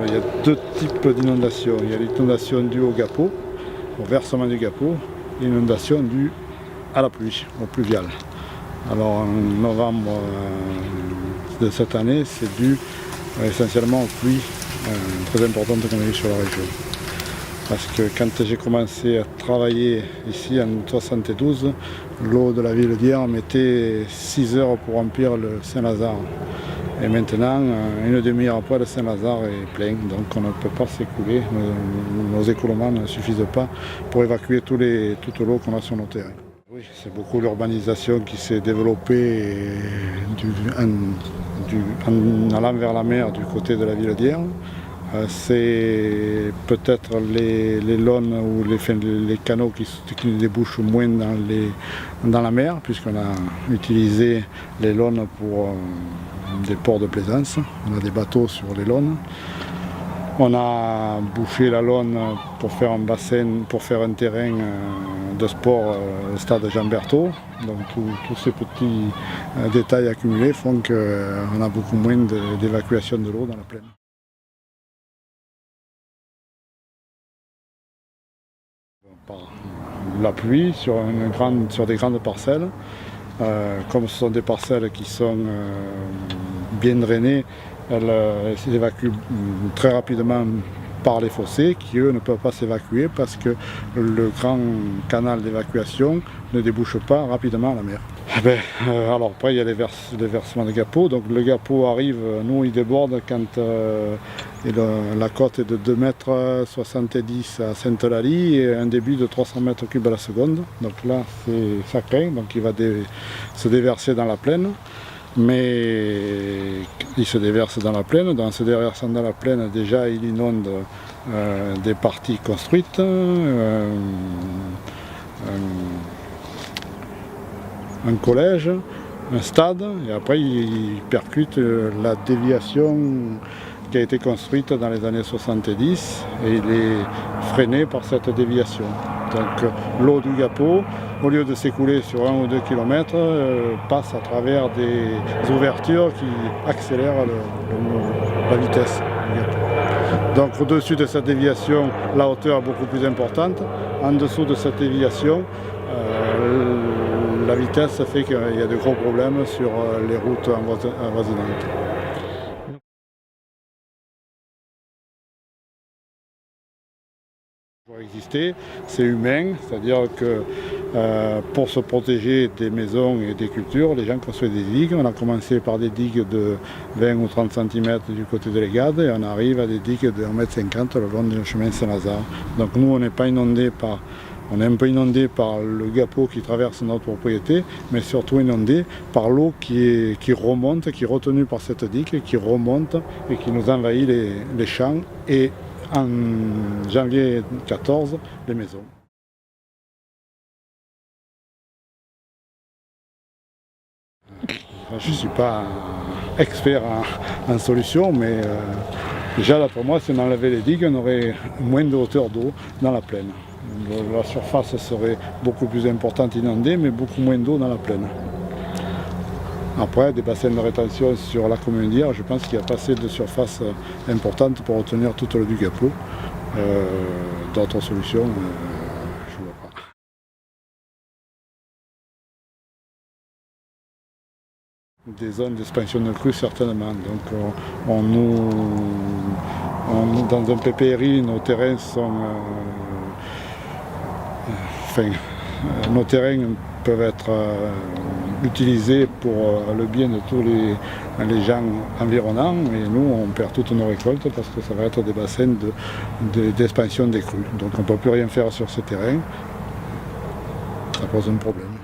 il y a deux types d'inondations. Il y a l'inondation due au Gapo, au versement du Gapo, et l'inondation due à la pluie, au pluvial. Alors en novembre de cette année, c'est dû essentiellement aux pluies très importantes qu'on a eues sur la région. Parce que quand j'ai commencé à travailler ici en 1972, l'eau de la ville d'Hyères mettait 6 heures pour remplir le Saint-Lazare. Et maintenant, une demi-heure après, le Saint-Lazare est plein, donc on ne peut pas s'écouler. Nos écoulements ne suffisent pas pour évacuer toute l'eau qu'on a sur nos terrains. Oui, c'est beaucoup l'urbanisation qui s'est développée en allant vers la mer du côté de la ville d'Hyères. C'est peut-être les lônes ou les canaux qui débouchent moins dans la mer, puisqu'on a utilisé les lônes pour des ports de plaisance. On a des bateaux sur les lônes. On a bouché la lône pour faire un bassin, pour faire un terrain de sport au stade Jean-Berthaud. Donc tous ces petits détails accumulés font qu'on a beaucoup moins d'évacuation de l'eau dans la plaine. Par la pluie sur des grandes parcelles. Comme ce sont des parcelles qui sont bien drainées, elles s'évacuent très rapidement par les fossés qui eux ne peuvent pas s'évacuer parce que le grand canal d'évacuation ne débouche pas rapidement à la mer. Alors après il y a les versements de Gapo, donc le Gapo arrive, nous il déborde quand la côte est de 2,70 m à Sainte-Eulalie et un débit de 300 m3 à la seconde. Donc là ça craint, donc il va se déverser dans la plaine. Mais il se déverse dans la plaine. En se déversant dans la plaine, déjà il inonde des parties construites, un collège, un stade, et après il percute la déviation qui a été construite dans les années 70 et il est freiné par cette déviation. Donc l'eau du Gapo, au lieu de s'écouler sur 1 ou 2 km, passe à travers des ouvertures qui accélèrent la vitesse du Gapo. Donc au-dessus de cette déviation, la hauteur est beaucoup plus importante. En dessous de cette déviation, la vitesse fait qu'il y a de gros problèmes sur les routes avoisinantes. Pour exister, c'est humain, c'est-à-dire que pour se protéger des maisons et des cultures, les gens construisent des digues. On a commencé par des digues de 20 ou 30 cm du côté de l'Egade et on arrive à des digues de 1,50 m le long du chemin Saint-Lazare. Donc nous, on n'est pas inondé par... On est un peu inondé par le Gapo qui traverse notre propriété, mais surtout inondé par l'eau qui remonte, qui est retenue par cette digue, qui remonte et qui nous envahit les champs et en janvier 2014, les maisons. Je ne suis pas expert en solution, mais déjà là pour moi, si on enlevait les digues, on aurait moins de hauteur d'eau dans la plaine. La surface serait beaucoup plus importante inondée, mais beaucoup moins d'eau dans la plaine. Après, des bassins de rétention sur la commune d'Hyères, je pense qu'il y a pas assez de surface importante pour retenir toute l'eau du Gapo. D'autres solutions, je ne vois pas. Des zones d'expansion de crues, certainement. Donc, dans un PPRI, nos terrains sont... nos terrains peuvent être utilisés pour le bien de tous les gens environnants et nous on perd toutes nos récoltes parce que ça va être des bassins d'expansion des crues. Donc on ne peut plus rien faire sur ce terrain, ça pose un problème.